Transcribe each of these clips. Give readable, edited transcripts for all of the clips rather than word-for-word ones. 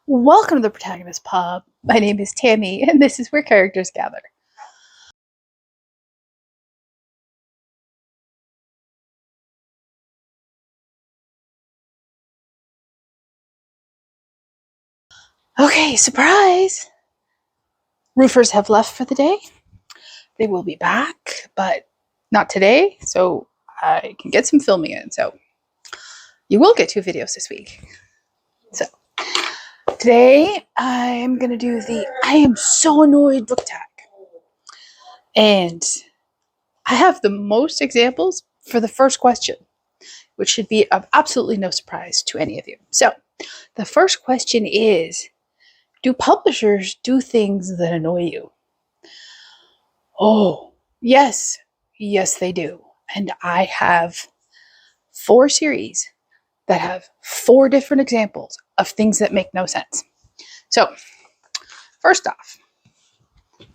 Welcome to the Protagonist Pub. My name is Tammy, and this is where characters gather. Okay, surprise! Roofers have left for the day. They will be back, but not today, so I can get some filming in. So you will get 2 videos this week. So today I'm going to do the I am so annoyed book tag. And I have the most examples for the first question, which should be of absolutely no surprise to any of you. So the first question is, do publishers do things that annoy you? Oh, yes. Yes, they do. And I have 4 series that have 4 different examples of things that make no sense. So, first off,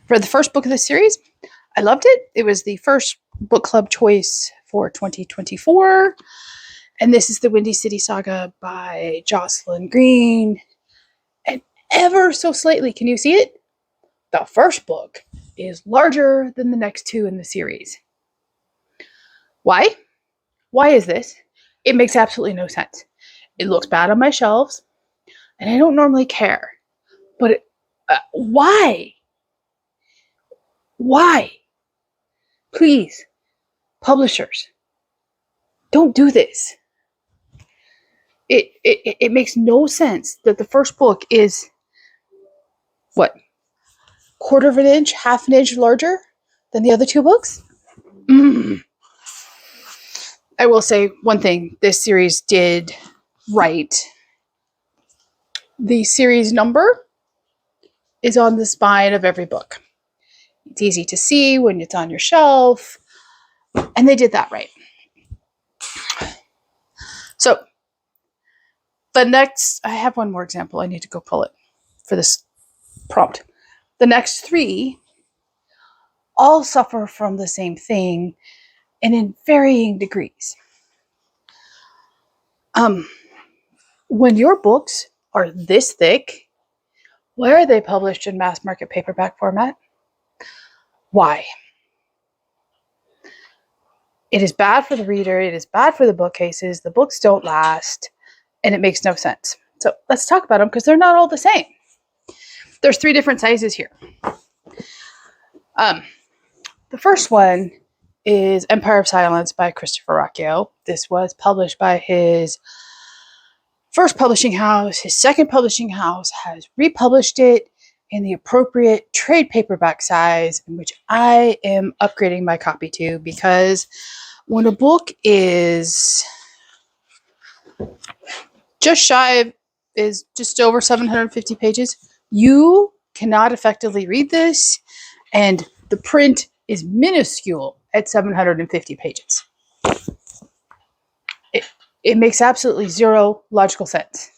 for the first book of this series, I loved it. It was the first book club choice for 2024. And this is the Windy City Saga by Jocelyn Green. And ever so slightly, can you see it? The first book is larger than the next 2 in the series. Why? Why is this? It makes absolutely no sense. It looks bad on my shelves, and I don't normally care. But why? Why? Please, publishers, don't do this. It makes no sense that the first book is, what, quarter of an inch, half an inch larger than the other 2 books? I will say one thing this series did right. The series number is on the spine of every book. It's easy to see when it's on your shelf, and they did that right. So, the next, I have one more example. I need to go pull it for this prompt. The next 3 all suffer from the same thing and in varying degrees. When your books are this thick, why are they published in mass market paperback format? Why? It is bad for the reader. It is bad for the bookcases. The books don't last, and it makes no sense. So let's talk about them because they're not all the same. There's 3 different sizes here. The first one is Empire of Silence by Christopher Rocchio. This was published by his first publishing house. His second publishing house has republished it in the appropriate trade paperback size, in which I am upgrading my copy to, because when a book is just over 750 pages, you cannot effectively read this, and the print is minuscule at 750 pages. It makes absolutely zero logical sense,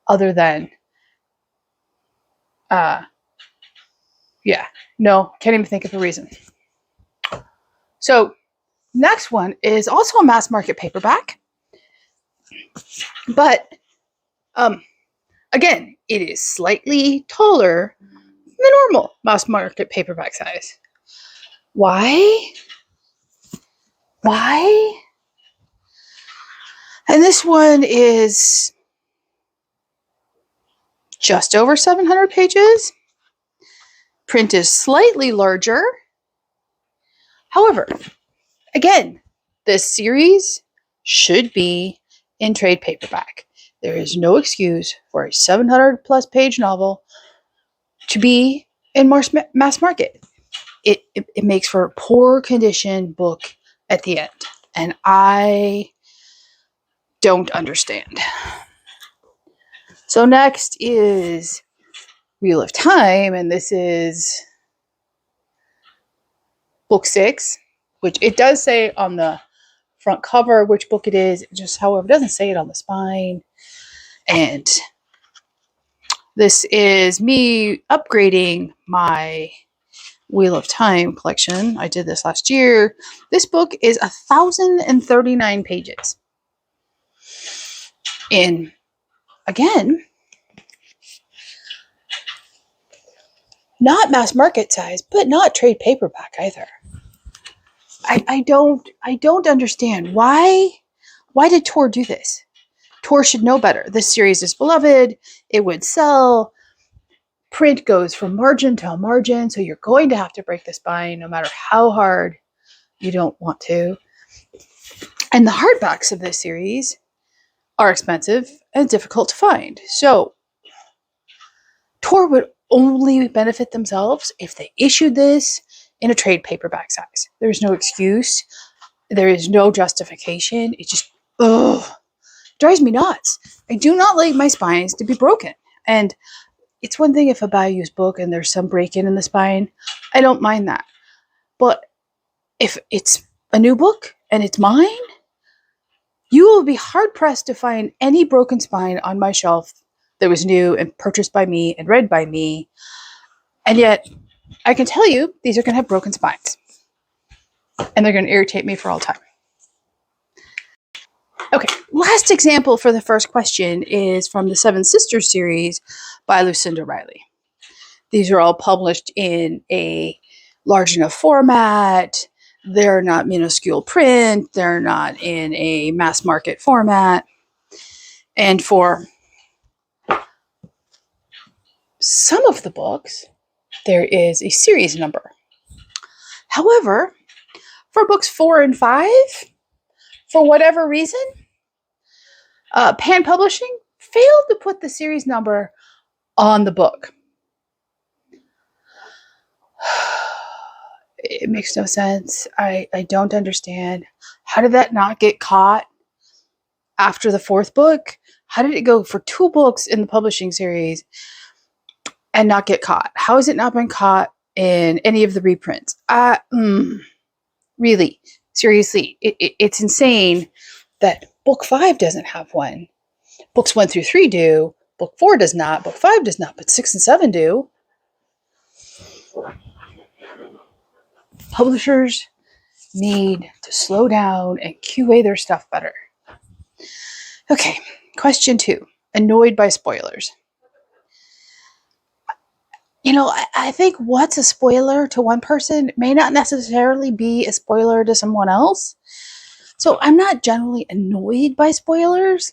other than, can't even think of a reason. So, next one is also a mass market paperback, but again, it is slightly taller than the normal mass market paperback size. Why? And this one is just over 700 pages. Print is slightly larger. However, again, this series should be in trade paperback. There is no excuse for a 700 plus page novel to be in mass market. It makes for a poor condition book at the end, and I don't understand. So next is Wheel of Time, and this is book 6, which it does say on the front cover which book it is, just however, it doesn't say it on the spine. And this is me upgrading my Wheel of Time collection. I did this last year. This book is 1,039 pages. And again, not mass market size, but not trade paperback either. I don't understand why did Tor do this? Tor should know better. This series is beloved. It would sell. Print goes from margin to margin, so you're going to have to break the spine no matter how hard you don't want to. And the hardbacks of this series are expensive and difficult to find. So Tor would only benefit themselves if they issued this in a trade paperback size. There's no excuse. There is no justification. It just drives me nuts. I do not like my spines to be broken. And it's one thing if I buy a used book and there's some break-in in the spine. I don't mind that. But if it's a new book and it's mine, you will be hard-pressed to find any broken spine on my shelf that was new and purchased by me and read by me. And yet, I can tell you, these are going to have broken spines. And they're going to irritate me for all time. Okay, last example for the first question is from the Seven Sisters series by Lucinda Riley. These are all published in a large enough format. They're not minuscule print. They're not in a mass market format. And for some of the books, there is a series number. However, for books 4 and 5, for whatever reason, Pan Publishing failed to put the series number on the book. It makes no sense. I don't understand. How did that not get caught after the 4th book? How did it go for 2 books in the publishing series and not get caught? How has it not been caught in any of the reprints? Really, seriously, it's insane that book 5 doesn't have one. Books 1 through 3 do. Book 4 does not. Book 5 does not, but 6 and 7 do. Publishers need to slow down and QA their stuff better. Okay, question 2. Annoyed by spoilers. You know, I think what's a spoiler to one person may not necessarily be a spoiler to someone else. So I'm not generally annoyed by spoilers,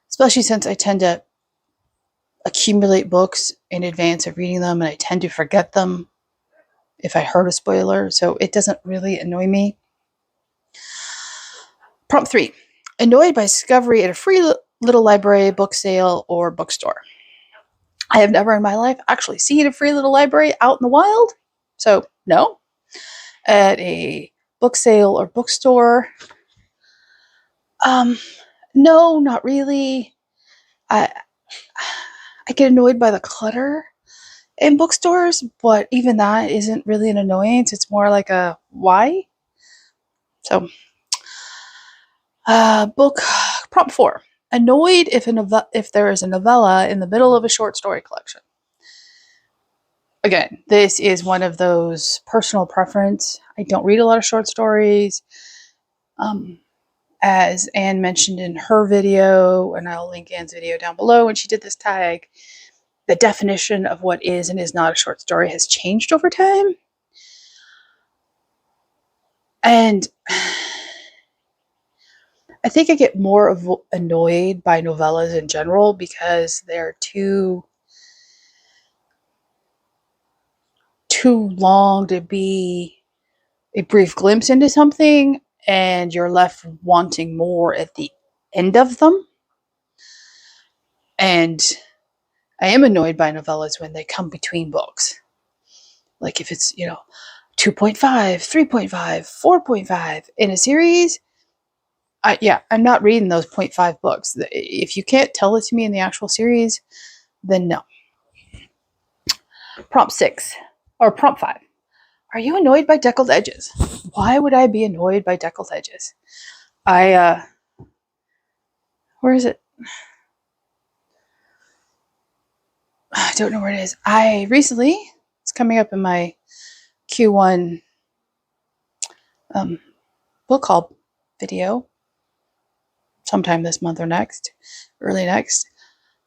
especially since I tend to accumulate books in advance of reading them and I tend to forget them if I heard a spoiler, so it doesn't really annoy me. Prompt 3. Annoyed by discovery at a free little library, book sale, or bookstore. I have never in my life actually seen a free little library out in the wild, so no. At a book sale or bookstore, no, not really. I get annoyed by the clutter in bookstores, but even that isn't really an annoyance. It's more like a why. So, book prompt 4. Annoyed if there is a novella in the middle of a short story collection. Again, this is one of those personal preference. I don't read a lot of short stories. As Anne mentioned in her video, and I'll link Anne's video down below when she did this tag, the definition of what is and is not a short story has changed over time. And I think I get more annoyed by novellas in general because they're too long to be a brief glimpse into something, and you're left wanting more at the end of them. And I am annoyed by novellas when they come between books. Like if it's, 2.5, 3.5, 4.5 in a series, I'm not reading those 0.5 books. If you can't tell it to me in the actual series, then no. Prompt 6, or prompt 5. Are you annoyed by deckled edges? Why would I be annoyed by deckled edges? Where is it? I don't know where it is. I recently, it's coming up in my Q1 book haul video sometime this month or next, early next,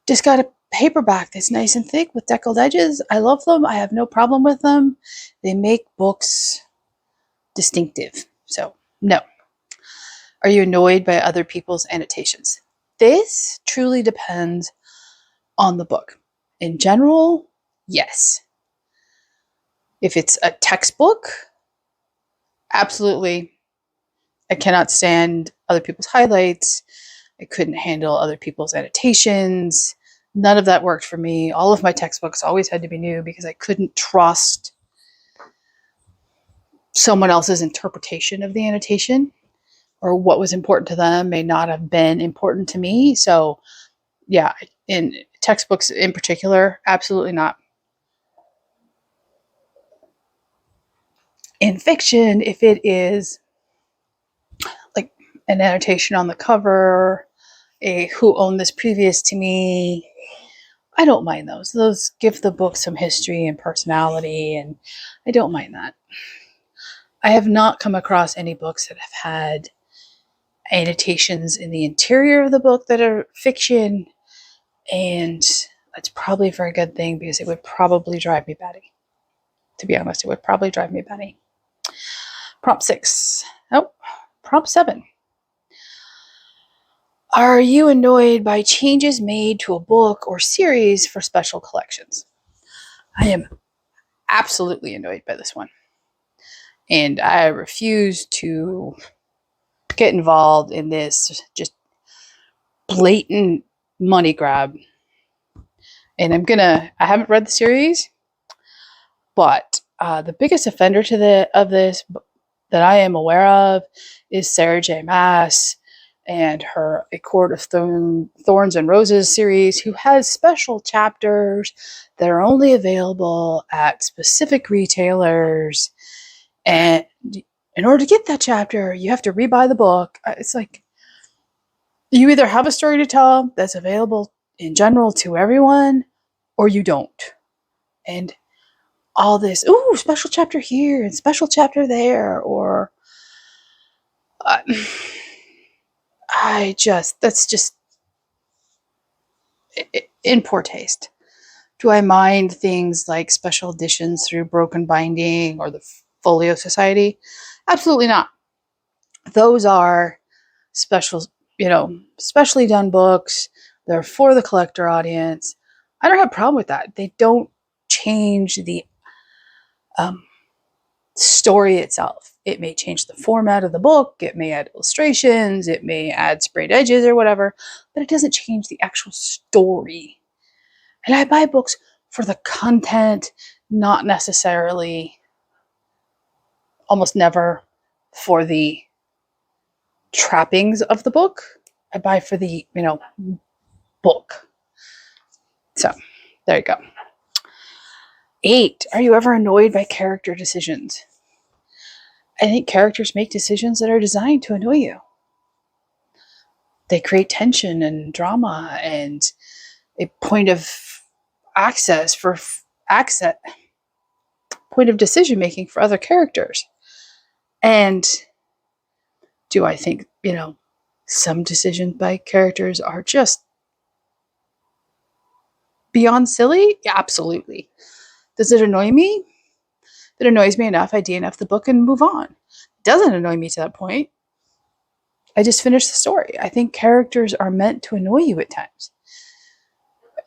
just got a paperback that's nice and thick with deckled edges. I love them. I have no problem with them. They make books distinctive. So, no. Are you annoyed by other people's annotations? This truly depends on the book. In general, yes. If it's a textbook, absolutely. I cannot stand other people's highlights. I couldn't handle other people's annotations. None of that worked for me. All of my textbooks always had to be new because I couldn't trust someone else's interpretation of the annotation, or what was important to them may not have been important to me. So, yeah, in textbooks in particular, absolutely not. In fiction, if it is like an annotation on the cover, a who owned this previous to me, I don't mind those. Those give the book some history and personality, and I don't mind that. I have not come across any books that have had annotations in the interior of the book that are fiction, and that's probably for a good thing because it would probably drive me batty. To be honest, it would probably drive me batty. Prompt 6. Oh, prompt 7. Are you annoyed by changes made to a book or series for special collections? I am absolutely annoyed by this one. And I refuse to get involved in this just blatant money grab. And I haven't read the series, but the biggest offender of this that I am aware of is Sarah J. Maas and her A Court of Thorns and Roses series, who has special chapters that are only available at specific retailers. And in order to get that chapter, you have to rebuy the book. It's like you either have a story to tell that's available in general to everyone, or you don't. And all this, ooh, special chapter here and special chapter there, or that's just in poor taste. Do I mind things like special editions through Broken Binding or the Folio Society? Absolutely not. Those are special, specially done books. They're for the collector audience. I don't have a problem with that. They don't change the story itself. It may change the format of the book. It may add illustrations. It may add sprayed edges or whatever, but it doesn't change the actual story. And I buy books for the content, not necessarily, almost never, for the trappings of the book. I buy for the, book. So, there you go. 8. Are you ever annoyed by character decisions? I think characters make decisions that are designed to annoy you. They create tension and drama and a point of point of decision making for other characters. And do I think, some decisions by characters are just beyond silly? Yeah, absolutely. Does it annoy me? If it annoys me enough, I DNF the book and move on. It doesn't annoy me to that point. I just finish the story. I think characters are meant to annoy you at times.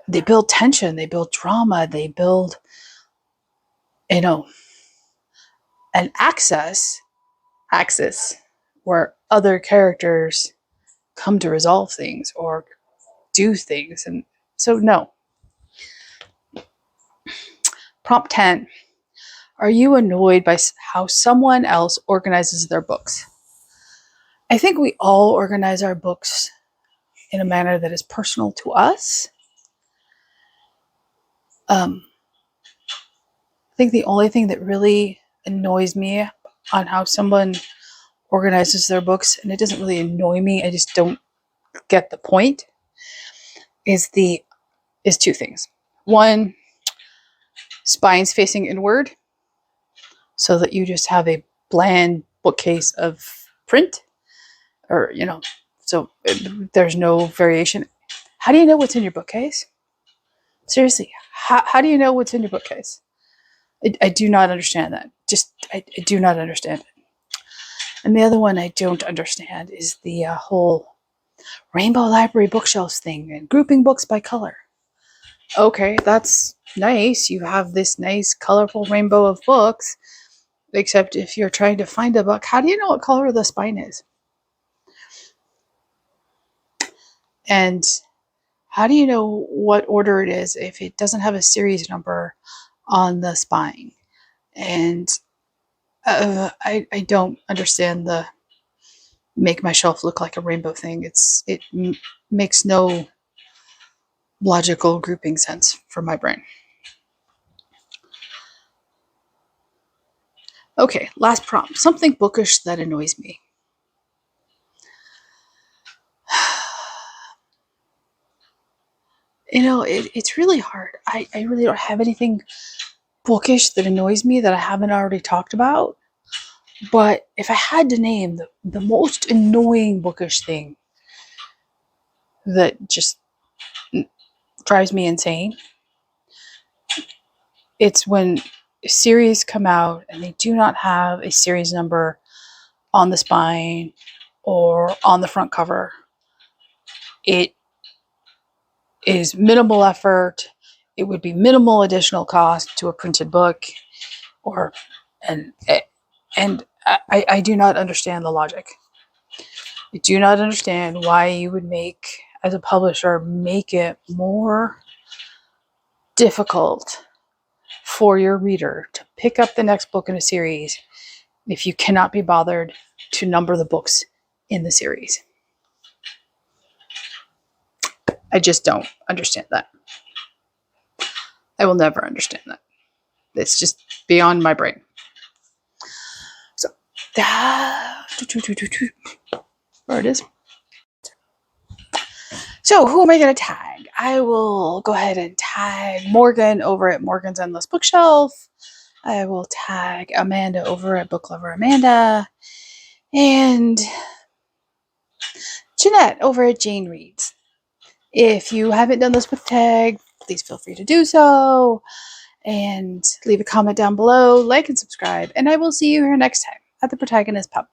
They build tension, they build drama, they build, an axis where other characters come to resolve things or do things. And so, no. Prompt 10. Are you annoyed by how someone else organizes their books? I think we all organize our books in a manner that is personal to us. I think the only thing that really annoys me on how someone organizes their books, and it doesn't really annoy me, I just don't get the point, is two things. One, spines facing inward, so that you just have a bland bookcase of print, or so there's no variation. How do you know what's in your bookcase? Seriously, how do you know what's in your bookcase? I do not understand that. I do not understand it. And the other one I don't understand is the whole rainbow library bookshelves thing and grouping books by color. Okay, that's nice. You have this nice colorful rainbow of books, except if you're trying to find a book, how do you know what color the spine is? And how do you know what order it is if it doesn't have a series number on the spine? And I don't understand the make my shelf look like a rainbow thing. It makes no logical grouping sense for my brain. Okay, last prompt. Something bookish that annoys me. It's really hard. I really don't have anything bookish that annoys me that I haven't already talked about. But if I had to name the most annoying bookish thing that just drives me insane, it's when series come out and they do not have a series number on the spine or on the front cover. It is minimal effort. It would be minimal additional cost to a printed book, or and I do not understand the logic. I do not understand why you would as a publisher, make it more difficult for your reader to pick up the next book in a series if you cannot be bothered to number the books in the series. I just don't understand that. I will never understand that. It's just beyond my brain. So, there it is. So, who am I going to tag? I will go ahead and tag Morgan over at Morgan's Endless Bookshelf. I will tag Amanda over at Book Lover Amanda. And Jeanette over at Jane Reads. If you haven't done this with tag, please feel free to do so. And leave a comment down below, like and subscribe. And I will see you here next time at the Protagonist Pub.